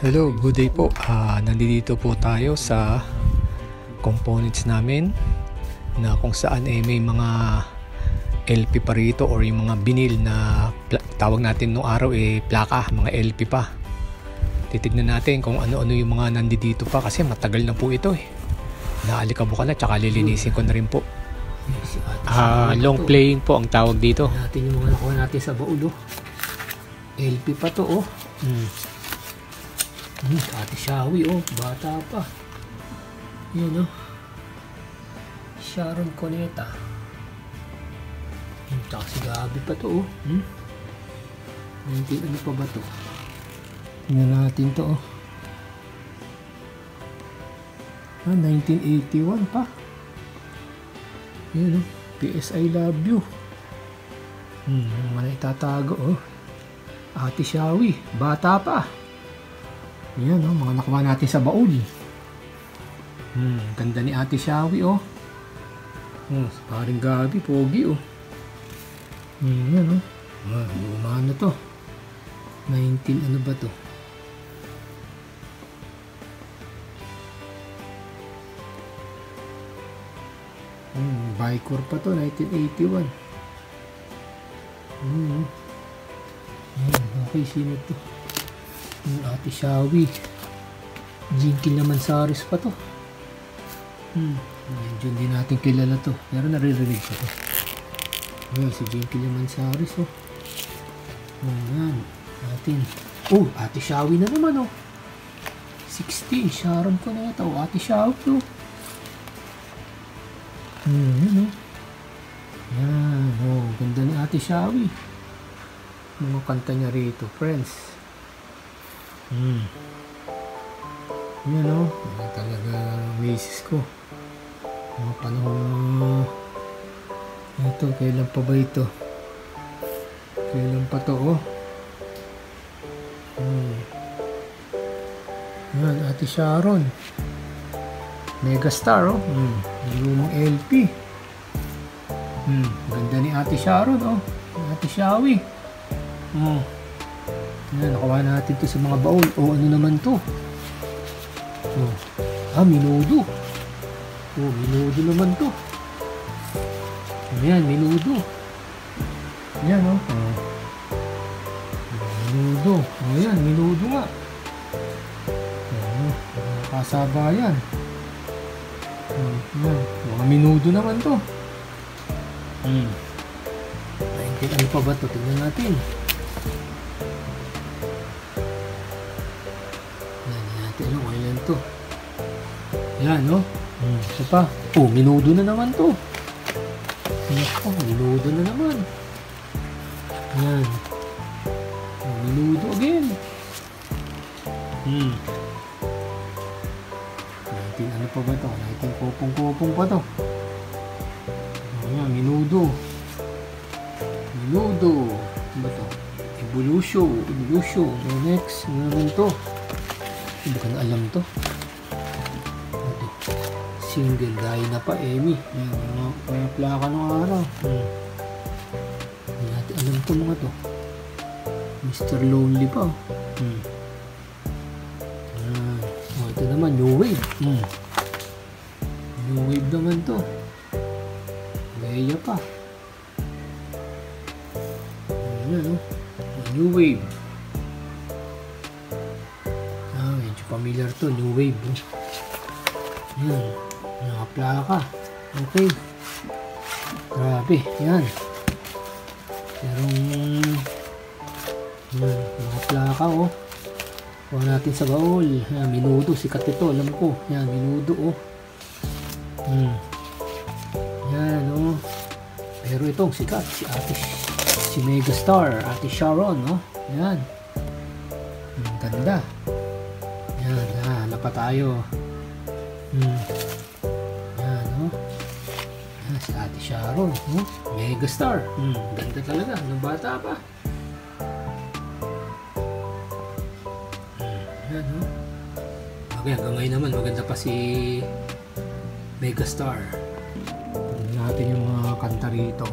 Hello, good day po. Nandito po tayo sa components namin na kung saan may mga LP pa rito or yung mga vinyl na tawag natin nung araw plaka, mga LP pa. Titignan natin kung ano-ano yung mga nandito pa kasi matagal na po ito Naalikabukan na tsaka lilinisin ko na rin po. Long playing po ang tawag dito. Natin yung mga nakuha natin sa baul LP pa to Ate Shawi bata pa. Yan Sharon Cuneta. Tsaka si Gabi pa to 19 ano pa ba to? Tingnan natin to 1981 pa. Yan PS I Love You. Mga itatago Ate Shawi, bata pa. Yan mga nakuha natin sa baul. Ganda ni Ate Shawi paring Gabi, pogi Yan luma na to. 19 ano ba to? Vicor pa to, 1981. Okay, sino to? Ate Shawi. Jinky naman Saris pa to. Medyo hindi natin kilala to, pero naririnig ko to. Si Jinky naman Saris Ayan natin. Ate Shawi na naman 16 Sharon Cuneta Ate Shawi Yan ganda ni Ate Shawi. Mga kanta niya rito, friends. Yan talaga misis ko. Mga panahon ito, kailan pa ba ito? Kailan pa to Yan, Ate Sharon Megastar lumang LP. Ganda ni Ate Sharon Ate Shawi. Yan, nakuha natin to sa mga baul. Ano naman to? Minudo. Minudo naman to. Ayan, minudo. Yan minudo. Ayan, minudo nga. Kasabayan. Yan, mga minudo naman to. Ano pa ba to? Tingnan natin. Kailan to? Yan ito pa. Minudo na naman to. Minudo na naman. Yan. Minudo again. Ano pa ba to? Kopong-kopong pa to. Ayan, minudo. Minudo. Ano ba to? Evolution. Next. Ano naman to? Hindi ko na alam to. Single dahil na pa Emmy. Mga plaka ng araw. Hindi natin alam to mga to. Mr. Lonely pa. Ito naman New Wave. New Wave naman to. Leia pa. Ayan New Wave. Medyo familiar to. New Wave. Yan. Nakaplaka. Okay. Grabe. Yan. Pero nakaplaka kuha natin sa baul. Yan, minudo. Sikat ito. Alam ko. Yan, minudo Yan pero itong sikat. Si Megastar. Ate Sharon Yan. Ganda. Yan. Hala pa tayo. Yan si Ate Sharon Megastar. Ganda talaga. Nung bata pa. Yan Okay, hanggang ngayon naman maganda pa si Megastar. Tignan natin yung mga kanta rito.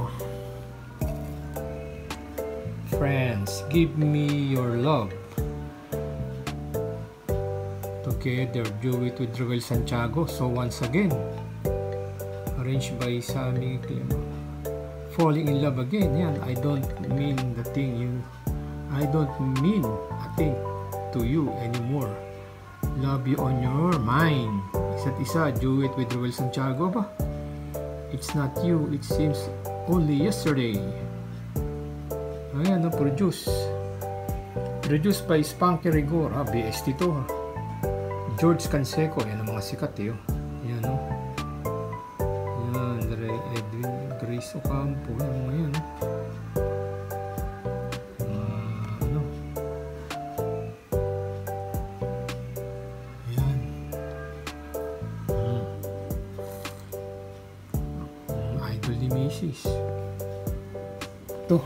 Friends, give me your love. Together, Do It with Joel Santiago. So once again, arranged by Sammy Clemo. Falling in love again. Yan, I don't mean a thing to you anymore. Love you on your mind. Isa't isa, Do It with Joel Santiago ba? It's not you, it seems only yesterday. Ayan, produced by Spunky Rigor. BST to ha. George Canseco, yan ang mga sikat eh. Yan o. Yan, Edwin Grace Ocampo. Yan mga yan. Yan. Idol ni Macy's. Ito.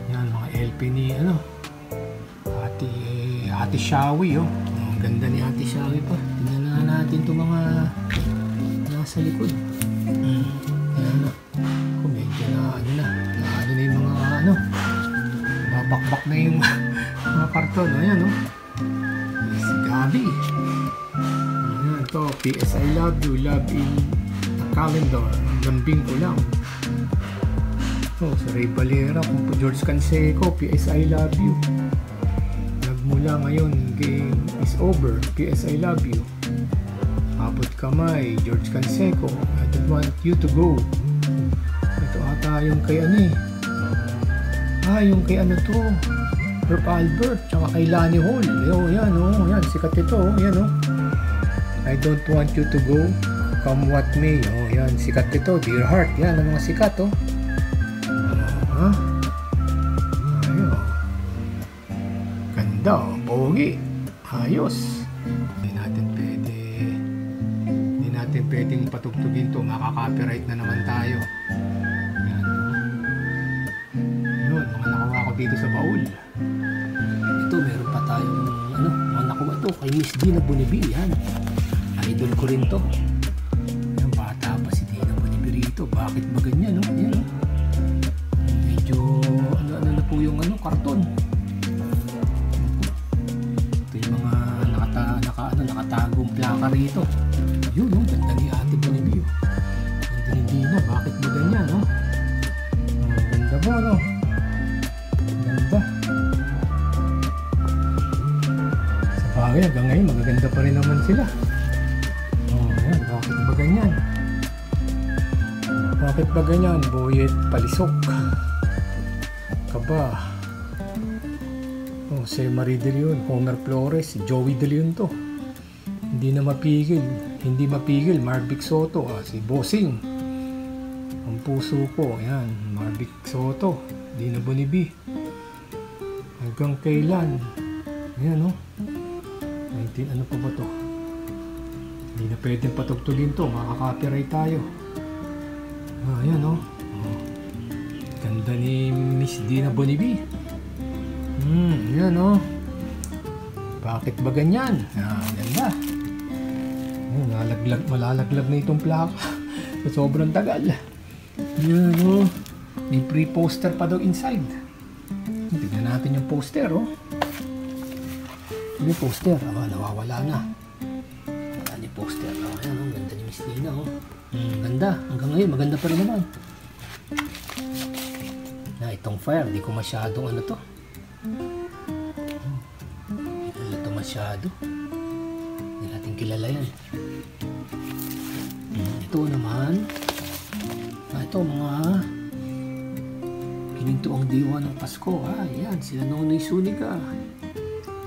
Yan, mga LP ni Ate Shawi, ang ganda ni Ate Shawi pa. Tingnan na natin itong mga nasa likod. Ayan na. Medyo na na yung mga babakbak na yung mga karton. Ayan si Gabi. Ayan ito, PS I Love You, Love in a Calendar. Lambing ko lang. Si Ray Valera, George Canseco, PS I Love You. Mula ngayon, game is over. PS I Love You. Abot kamay, George Canseco. I don't want you to go. Ito ata yung kay yung kay to. Herb Albert, tsaka kay Lani Hall. Yan, sikat ito. Yan, I don't want you to go. Come what may. Yan, sikat ito. Dear Heart. Yan, ang mga sikat, pogi, ayos. Hindi natin pwedeng patugtugin to, makaka-copyright na naman tayo. Yan. Yun, mga nakuha ko dito sa baul. Ito, meron pa tayong mga nakuha to kay Miss Dina Bonibi. Yan, idol ko rin to. Yan, bata pa si Dina Bonibi rito. Bakit ba ganyan, Yan, medyo na po yung karton. Nakatagong plaka rito. Yun, ganda ni Ate Bonibi. Ganda ni Dina. Bakit ba ganyan, ganda mo, Ganda. Sa bagay, hanggang ngayon, magaganda pa rin naman sila. Ayan, bakit ba ganyan? Bakit ba ganyan? Boyet Palisok. Kaba. Si Marie De Leon, Homer Flores, Joey De Leon to. Hindi mapigil, Marvic Soto, si Bossing. Ang puso ko, ayan, Marvic Soto, Dina Bonibi. Hanggang kailan? Ayan, 19, ano pa ba to? Hindi na pwedeng patugtugin to, makaka-copyright tayo. Ayan, ganda ni Miss Dina Bonibi. Yan, bakit ba ganyan? Ganda. Malalaglag na itong plaka. Sobrang tagal. Yan, may pre-poster pa daw inside. Tignan natin yung poster, May poster. Nawawala na. Wala yung poster. Ayan, ganda ni Miss Dina, Ganda. Hanggang ngayon, maganda pa rin naman. Itong fire, di ko masyadong masyado. Hindi natin kilala yan. Ito naman, ito mga hinintuang diwa ng Pasko. Yan, sila Nonoy Zuniga,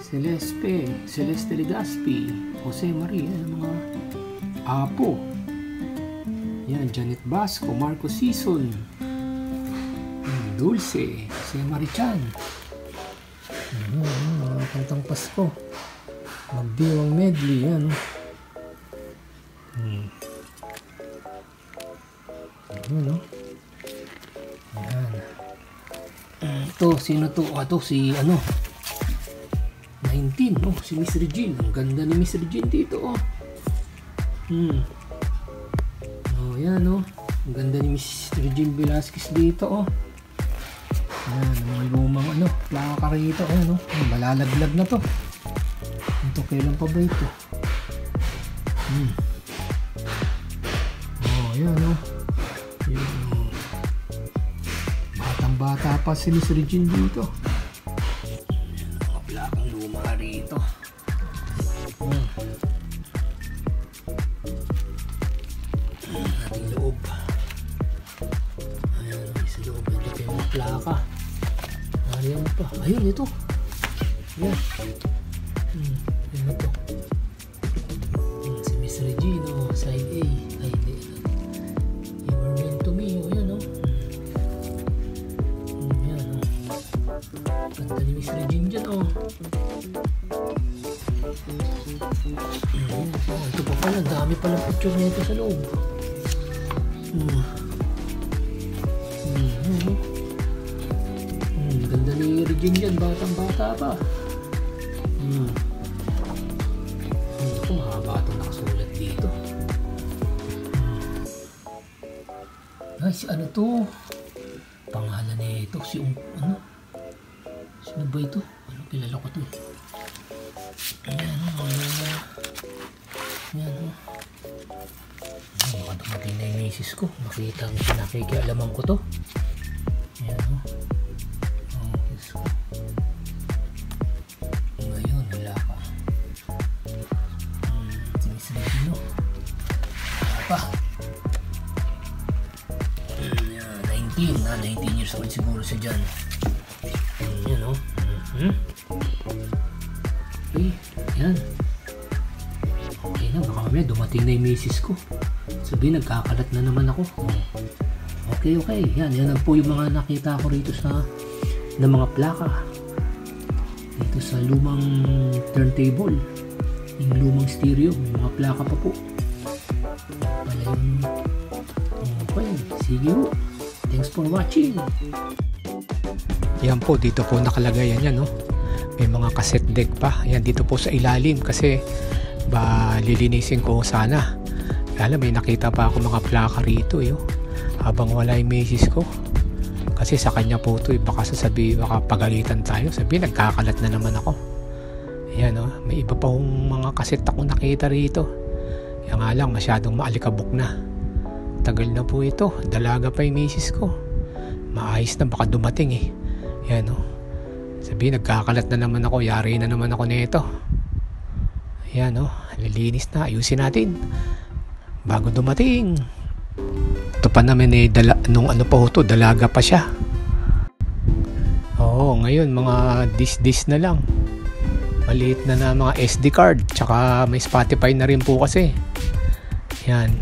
Celeste Legazpi, Jose Maria, mga apo. Yan, Janet Basco, Marco Sison, Dulce, Jose Marichan. Mga kantang Pasko. Magdiwang medley, yan. Yan, Ito, sino to? Ito, si 19, si Miss Regine. Ang ganda ni Miss Regine dito, Yan, Ang ganda ni Miss Regine Velasquez dito, Ayan, mga lumang ano, plaka rito. Ayan, malalaglag na to. Ito, kailan pa ba ito? Ayan, batang-bata pa si Miss Regine dito. Ayan, mga plakang luma rito. Ating loob. Ayan, sa loob. Ito yung mga plaka. Ayan pa. Ayun, ito. Ayan. Ayan ito. Si Miss Regine, side A. Ay, hindi. You were meant to me. Ayan, Ayan, ganda ni Miss Regine dyan, ito pa pala. Dami pala picture nito sa loob. Ganda ni Regine dyan. Batang-bata pa. Ito, mahaba ito nakasulat dito. Ay, si ano to? Pangalan nito, si ano? Sino ba ito? Ano, kilala ko to. Ayan, baka dumating na yung misis ko. Nakita ang pinakikialaman ko to. Ayan, Diyos ko. Ngayon, wala pa. Si Miss Regine, wala pa. 19 years old siguro siya dyan. Yan, yan. Okay na, baka mamaya dumating na yung misis ko. Sabihin, nagkakalat na naman ako. Okay. Yan po yung mga nakita ko rito na mga plaka. Dito sa lumang turntable. Yung lumang stereo. Yung mga plaka pa po. Pala yung... Okay, sige po. Thanks for watching. Yan po, dito po nakalagay yan, May mga cassette deck pa. Yan, dito po sa ilalim kasi lilinisin ko sana. Alam, may nakita pa ako mga plaka rito, habang wala yung misis ko. Kasi sa kanya po ito, baka baka pagalitan tayo. Sabihin, nagkakalat na naman ako. Ayan, may iba pa hong mga cassette ako nakita rito. Yan nga lang, masyadong maalikabok na. Tagal na po ito. Dalaga pa yung misis ko. Maayos na, baka dumating Yan, Sabihin, nagkakalat na naman ako. Yari na naman ako nito. Ayan, lilinis na. Ayusin natin bago dumating. Ito pa naman nung ano pa ito, dalaga pa siya. Oo, ngayon mga dis na lang. Maliit na mga SD card. Tsaka may Spotify na rin po kasi. Yan.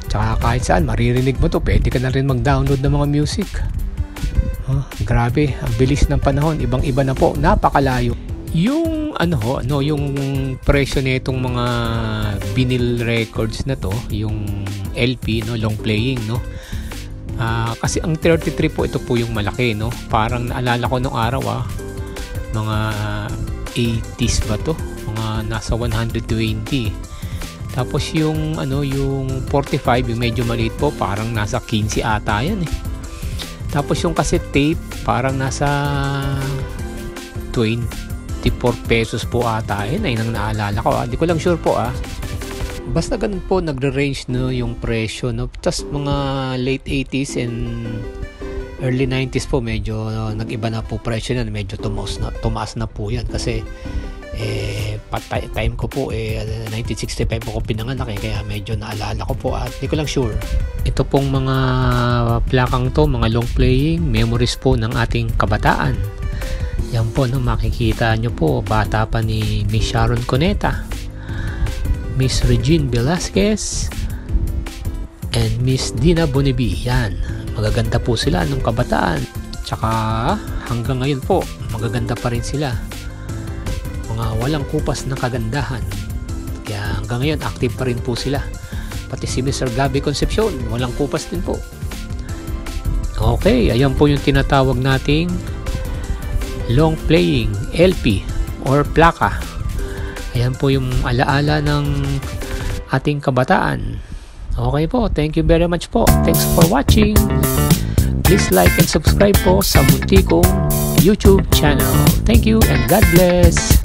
Tsaka kahit saan maririnig mo to, pwede ka na rin mag-download ng mga music. Grabe, ang bilis ng panahon, ibang-iba na po, napakalayo. Yung yung presyo nitong mga vinyl records na to, yung LP, long playing, kasi ang 33 po, ito po yung malaki, Parang naalala ko nung araw, mga 80s ba to? Mga nasa 120. Tapos yung yung 45, yung medyo maliit po, parang nasa 15 ata yan Tapos yung cassette tape, parang nasa 24 pesos po ata yan. Ay, nang naalala ko. Hindi ko lang sure po Basta ganun po nagre-range yung presyo. Tapos mga late 80s and early 90s po, medyo nag-iba na po presyo na. Medyo tumaas na po yan. Kasi time ko po 1965 po ko pinanganak kaya medyo naalala ko po at hindi ko lang sure. Ito pong mga plakang to, mga long playing memories po ng ating kabataan. Yan po, makikita nyo po, bata pa ni Miss Sharon Cuneta, Miss Regine Velasquez, and Miss Dina Bonibi. Yan, magaganda po sila nung kabataan, tsaka hanggang ngayon po magaganda pa rin sila. Mga walang kupas na kagandahan. Kaya hanggang ngayon active pa rin po sila. Pati si Mr. Gabby Concepcion, walang kupas din po. Okay, ayan po yung tinatawag nating long playing LP or plaka. Ayan po yung alaala ng ating kabataan. Okay po, thank you very much po. Thanks for watching. please like and subscribe po sa munti kong YouTube channel. Thank you and God bless!